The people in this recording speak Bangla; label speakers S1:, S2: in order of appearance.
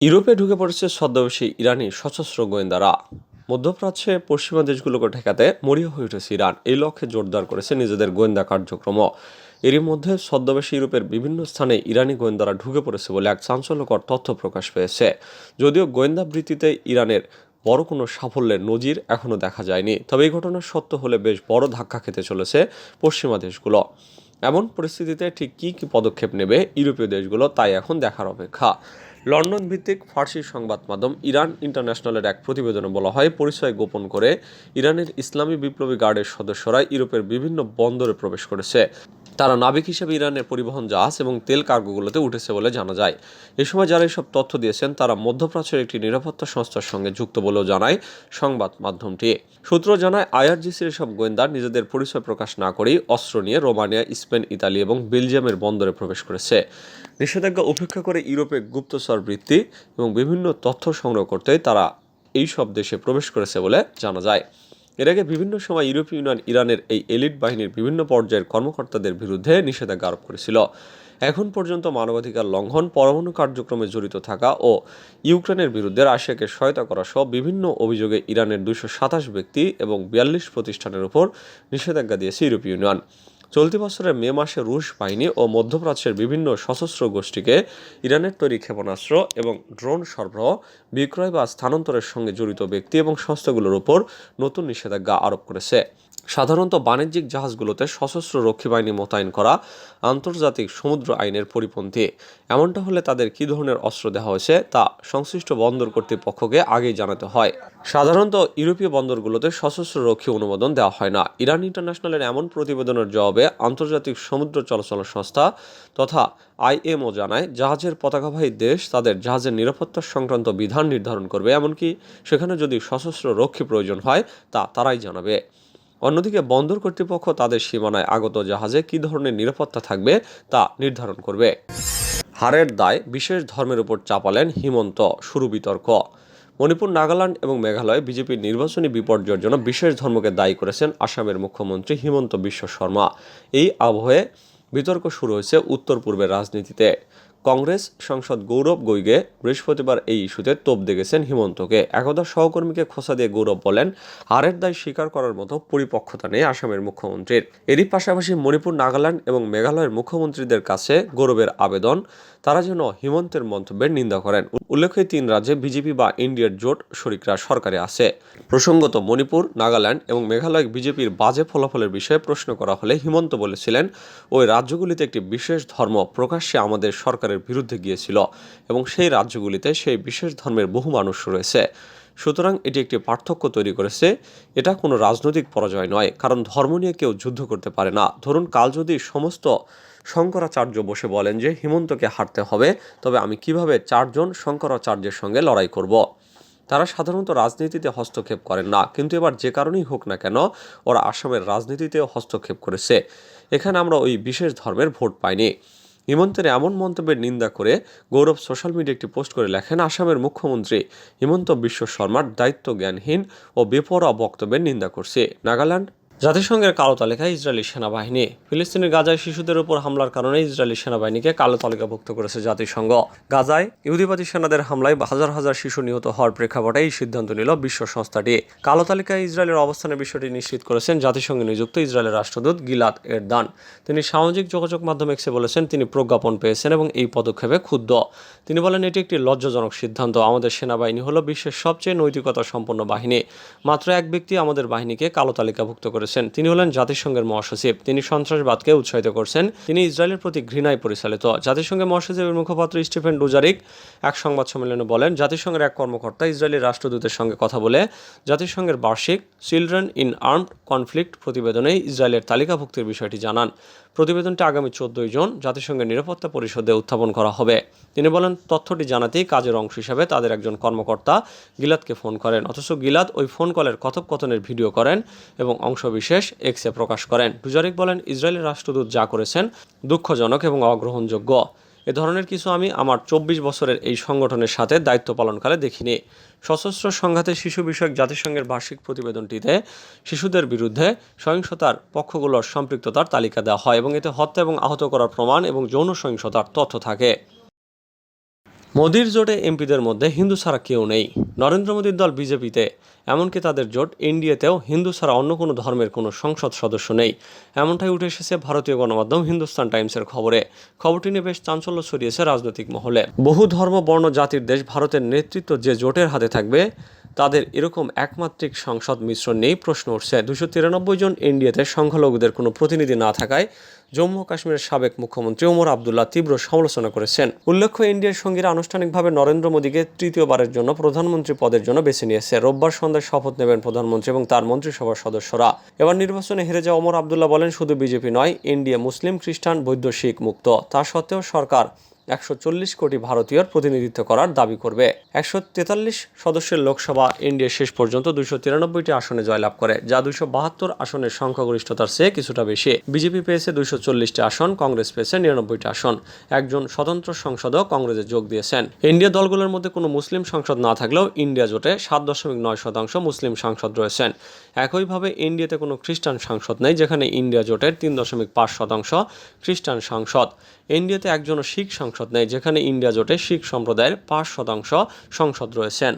S1: ইউরোপে ঢুকে পড়েছে ছদ্মবেশী ইরানি সশস্ত্র গোয়েন্দারা। মধ্যপ্রাচ্যে পশ্চিমা দেশগুলোকে ঠেকাতে মরিয়া হয়ে উঠেছে ইরান। এই লক্ষ্যে জোরদার করেছে নিজেদের গোয়েন্দা কার্যক্রম। এরই মধ্যে ছদ্মবেশী ইউরোপের বিভিন্ন স্থানে ইরানি গোয়েন্দারা ঢুকে পড়েছে বলে এক চাঞ্চল্যকর তথ্য প্রকাশ পেয়েছে। যদিও গোয়েন্দা বৃত্তিতে ইরানের বড় কোনো সাফল্যের নজির এখনও দেখা যায়নি, তবে এই ঘটনা সত্য হলে বেশ বড় ধাক্কা খেতে চলেছে পশ্চিমা দেশগুলো। এমন পরিস্থিতিতে ঠিক কী কী পদক্ষেপ নেবে ইউরোপীয় দেশগুলো, তাই এখন দেখার অপেক্ষা। লন্ডন ভিত্তিক ফার্সি সংবাদ মাধ্যম ইরান ইন্টারন্যাশনালের এক প্রতিবেদনে বলা হয়, পরিচয় গোপন করে ইরানের ইসলামী বিপ্লবী গার্ডের সদস্যরা ইউরোপের বিভিন্ন বন্দরে প্রবেশ করেছে। তারা নাবিক হিসেবে ইরানের পরিবহন জাহাজ এবং তেল কার্গোগুলোতে উঠেছে বলে জানা যায়। এ সময় যারা এসব তথ্য দিয়েছেন তারা মধ্যপ্রাচ্যের একটি নিরাপত্তা সংস্থার সঙ্গে যুক্ত বলেও জানায় সংবাদ মাধ্যমটি। সূত্র জানায়, আইআরজিসির এসব গোয়েন্দা নিজেদের পরিচয় প্রকাশ না করেই অস্ত্র নিয়ে রোমানিয়া, স্পেন, ইতালি এবং বেলজিয়ামের বন্দরে প্রবেশ করেছে। নিষেধাজ্ঞা উপেক্ষা করে ইউরোপে গুপ্তচর বৃত্তি এবং বিভিন্ন তথ্য সংগ্রহ করতে তারা এই সব দেশে প্রবেশ করেছে বলে জানা যায়। এর আগে বিভিন্ন সময় ইউরোপীয় ইউনিয়ন ইরানের এই এলিট বাহিনীর বিভিন্ন পর্যায়ের কর্মকর্তাদের বিরুদ্ধে নিষেধাজ্ঞা আরোপ করেছিল। এখন পর্যন্ত মানবাধিকার লঙ্ঘন, পরমাণু কার্যক্রমে জড়িত থাকা ও ইউক্রেনের বিরুদ্ধে রাশিয়াকে সহায়তা করা সহ বিভিন্ন অভিযোগে ইরানের 227 ব্যক্তি এবং 42 প্রতিষ্ঠানের উপর নিষেধাজ্ঞা দিয়েছে ইউরোপীয় ইউনিয়ন। চলতি বছরের মে মাসে রুশ বাহিনী ও মধ্যপ্রাচ্যের বিভিন্ন সশস্ত্র গোষ্ঠীকে ইরানের তৈরি ক্ষেপণাস্ত্র এবং ড্রোন সরবরাহ, বিক্রয় বা স্থানান্তরের সঙ্গে জড়িত ব্যক্তি এবং সংস্থাগুলোর উপর নতুন নিষেধাজ্ঞা আরোপ করেছে। সাধারণত বাণিজ্যিক জাহাজগুলোতে সশস্ত্র রক্ষী বাহিনী মোতায়েন করা আন্তর্জাতিক সমুদ্র আইনের পরিপন্থী। এমনটা হলে তাদের কী ধরনের অস্ত্র দেওয়া হয়েছে তা সংশ্লিষ্ট বন্দর কর্তৃপক্ষকে আগেই জানাতে হয়। সাধারণত ইউরোপীয় বন্দরগুলোতে সশস্ত্র রক্ষী অনুমোদন দেওয়া হয় না। ইরান ইন্টারন্যাশনালের এমন প্রতিবেদনের জবাবে আন্তর্জাতিক সমুদ্র চলাচল সংস্থা তথা আইএমও জানায়, জাহাজের পতাকাবাহী দেশ তাদের জাহাজের নিরাপত্তা সংক্রান্ত বিধান নির্ধারণ করবে, এমনকি সেখানে যদি সশস্ত্র রক্ষী প্রয়োজন হয় তা তারাই জানাবে। অন্যদিকে বন্দর কর্তৃপক্ষ তাদের সীমানায় আগত জাহাজে কী ধরনের নিরাপত্তা থাকবে তা নির্ধারণ করবে। হারের দায় বিশেষ ধর্মের উপর চাপালেন হিমন্ত, শুরু বিতর্ক। মণিপুর, নাগাল্যান্ড এবং মেঘালয়ে বিজেপির নির্বাচনী বিপর্যয়ের জন্য বিশেষ ধর্মকে দায়ী করেছেন আসামের মুখ্যমন্ত্রী হিমন্ত বিশ্ব শর্মা। এই আবহে বিতর্ক শুরু হয়েছে উত্তর পূর্বের রাজনীতিতে। কংগ্রেস সাংসদ গৌরব গগৈ বৃহস্পতিবার এই ইস্যুতে তোপ দেখেছেন হিমন্তকে। একদা সহকর্মীকে খোঁচা দিয়ে গৌরব বলেন, হারের দায় স্বীকার করার মতো পরিপক্কতা নেই আসামের মুখ্যমন্ত্রীর। এরই পাশাপাশি মণিপুর, নাগাল্যান্ড এবং মেঘালয়ের মুখ্যমন্ত্রীদের কাছে গৌরবের আবেদন, তারা যেন হিমন্তের মন্তব্যের নিন্দা করেন। উল্লেখ্য, 3 রাজ্যে বিজেপি বা এনডিএর জোট শরিকরা সরকারে আছে। প্রসঙ্গত, মণিপুর, নাগাল্যান্ড এবং মেঘালয় বিজেপির বাজে ফলাফলের বিষয়ে প্রশ্ন করা হলে হিমন্ত বলেছিলেন, ওই রাজ্যগুলিতে একটি বিশেষ ধর্ম প্রকাশ্যে আমাদের সরকারের বিরুদ্ধে গিয়েছিল এবং সেই রাজ্যগুলিতে সেই বিশেষ ধর্মের বহু মানুষ রয়েছে। সুতরাং এটি একটি পার্থক্য তৈরি করেছে। এটা কোনো রাজনৈতিক পরাজয় নয়, কারণ ধর্ম নিয়ে কেউ যুদ্ধ করতে পারে না। ধরুন, কাল যদি সমস্ত শঙ্করাচার্য বসে বলেন যে হিমন্তকে হারতে হবে, তবে আমি কিভাবে 4 জন শঙ্করাচার্যের সঙ্গে লড়াই করব? তারা সাধারণত রাজনীতিতে হস্তক্ষেপ করেন না, কিন্তু এবার যে কারণেই হোক না কেন ওরা আসামের রাজনীতিতেও হস্তক্ষেপ করেছে। এখানে আমরা ওই বিশেষ ধর্মের ভোট পাইনি। হিমন্তের এমন মন্তব্যের নিন্দা করে গৌরব সোশ্যাল মিডিয়া একটি পোস্ট করে লেখেন, আসামের মুখ্যমন্ত্রী হিমন্ত বিশ্ব শর্মার দায়িত্ব জ্ঞানহীন ও বেপরোয়া বক্তব্যের নিন্দা করছে। নাগাল্যান্ড জাতিসংঘের কালো তালিকায় ইসরায়েলি সেনাবাহিনী। ফিলিস্তিনের গাজায় শিশুদের উপর হামলার কারণে ইসরায়েলি সেনাবাহিনীকে কালো তালিকাভুক্ত করেছে জাতিসংঘ। গাজায় ইহুদিবাদী সেনাদের হামলায় হাজার হাজার শিশু নিহত হওয়ার প্রেক্ষাপটে এই সিদ্ধান্ত নিল বিশ্ব সংস্থাটি। কালো তালিকায় ইসরায়েলের অবস্থানের বিষয়টি নিশ্চিত করেছেন জাতিসংঘে নিযুক্ত ইসরায়েলের রাষ্ট্রদূত গিলাদ এরদান। তিনি সামাজিক যোগাযোগ মাধ্যম এক্সে বলেছেন, তিনি প্রজ্ঞাপন পেয়েছেন এবং এই পদক্ষেপে ক্ষুব্ধ। তিনি বলেন, এটি একটি লজ্জাজনক সিদ্ধান্ত। আমাদের সেনাবাহিনী হলো বিশ্বের সবচেয়ে নৈতিকতা সম্পন্ন বাহিনী। মাত্র এক ব্যক্তি আমাদের বাহিনীকে কালো তালিকাভুক্ত করেছেন। তিনি হলেন জাতিসংঘের মহাসচিব। তিনি সন্ত্রাসবাদকে উৎসাহিত করছেন। তিনি ইসরায়েলের প্রতি ঘৃণায় পরিচালিত। জাতিসংঘের মহাসচিবের মুখপাত্র স্টিফেন ডুজারিক এক সংবাদ সম্মেলনে বলেন, জাতিসংঘের এক কর্মকর্তা ইসরায়েলি রাষ্ট্রদূতের সঙ্গে কথা বলে জাতিসংঘের বার্ষিক চিলড্রেন ইন আর্মড কনফ্লিক্ট প্রতিবেদনে ইসরায়েলের তালিকাভুক্তির বিষয়টি জানান। প্রতিবেদনটি আগামী 14 জুন জাতিসংঘের নিরাপত্তা পরিষদে উত্থাপন করা হবে। তিনি বলেন, তথ্যটি জানাতেই কাজের অংশ হিসাবে তাদের একজন কর্মকর্তা গিলাদকে ফোন করেন। অথচ গিলাদ ওই ফোন কলের কথোপকথনের ভিডিও করেন এবং অংশবিশেষ এক্সে প্রকাশ করেন। ডুজারিক বলেন, ইসরায়েলের রাষ্ট্রদূত যা করেছেন দুঃখজনক এবং অগ্রহণযোগ্য। এ ধরনের কিছু আমি আমার 24 বছরের এই সংগঠনের সাথে দায়িত্ব পালনকালে দেখিনি। সশস্ত্র সংঘাতে শিশু বিষয়ক জাতিসংঘের বার্ষিক প্রতিবেদনটিতে শিশুদের বিরুদ্ধে সহিংসতার পক্ষগুলোর সম্পৃক্ততার তালিকা দেওয়া হয় এবং এতে হত্যা এবং আহত করার প্রমাণ এবং যৌন সহিংসতার তথ্য থাকে। মোদির জোটে এমপিদের মধ্যে হিন্দু ছাড়া কেউ নেই। নরেন্দ্র মোদীর দল বিজেপিতে, এমনকি তাদের জোট এনডিএতেও হিন্দু ছাড়া অন্য কোনো ধর্মের কোনো সংসদ সদস্য নেই। এমনটাই উঠে এসেছে ভারতীয় গণমাধ্যম হিন্দুস্তান টাইমসের খবরে। খবরটি নিয়ে বেশ চাঞ্চল্য ছড়িয়েছে রাজনৈতিক মহলে। বহু ধর্ম বর্ণ জাতির দেশ ভারতের নেতৃত্ব যে জোটের হাতে থাকবে, তাদের এরকম একমাত্রিক সংসদ মিশ্রণ নেই প্রশ্ন উঠছে। 293 জন এনডিএতে সংখ্যালঘুদের কোনো প্রতিনিধি না থাকায় জম্মু ও কাশ্মীরের সাবেক মুখ্যমন্ত্রী ওমর আবদুল্লাহ তীব্র সমালোচনা করেছেন। উল্লেখ্য, এনডিএর সঙ্গীরা আনুষ্ঠানিকভাবে নরেন্দ্র মোদীকে তৃতীয়বারের জন্য প্রধানমন্ত্রী পদের জন্য বেছে নিয়েছে। রোববার সন্ধ্যায় শপথ নেবেন প্রধানমন্ত্রী এবং তার মন্ত্রিসভার সদস্যরা। এবার নির্বাচনে হেরে যাওয়া ওমর আবদুল্লাহ বলেন, শুধু বিজেপি নয়, এনডিএ মুসলিম, খ্রিস্টান, বৌদ্ধ, শিখ মুক্ত। তা সত্ত্বেও সরকার 140 কোটি ভারতীয়র প্রতিনিধিত্ব করার দাবি করবে। 143 সদস্যের লোকসভা এনডিএ শেষ পর্যন্ত 293টি আসনে জয়লাভ করে, যা 272 আসনের সংখ্যাগরিষ্ঠতার চেয়ে কিছুটা বেশি। বিজেপি পেয়েছে 240টি আসন, কংগ্রেস পেয়েছে 99টি আসন। একজন স্বতন্ত্র সংসদও কংগ্রেসে যোগ দিয়েছেন। ইন্ডিয়া দলগুলোর মধ্যে কোনো মুসলিম সংসদ না থাকলেও ইন্ডিয়া জোটে 7.9% মুসলিম সাংসদ রয়েছেন। একইভাবে ইন্ডিয়াতে কোনো খ্রিস্টান সাংসদ নেই, যেখানে ইন্ডিয়া জোটের 3.5% খ্রিস্টান সাংসদ। ইন্ডিয়াতে একজনও শিখ সাংসদ নেই, যেখানে ইন্ডিয়া জোটে শিখ সম্প্রদায়ের 5% সংসদ রয়েছেন।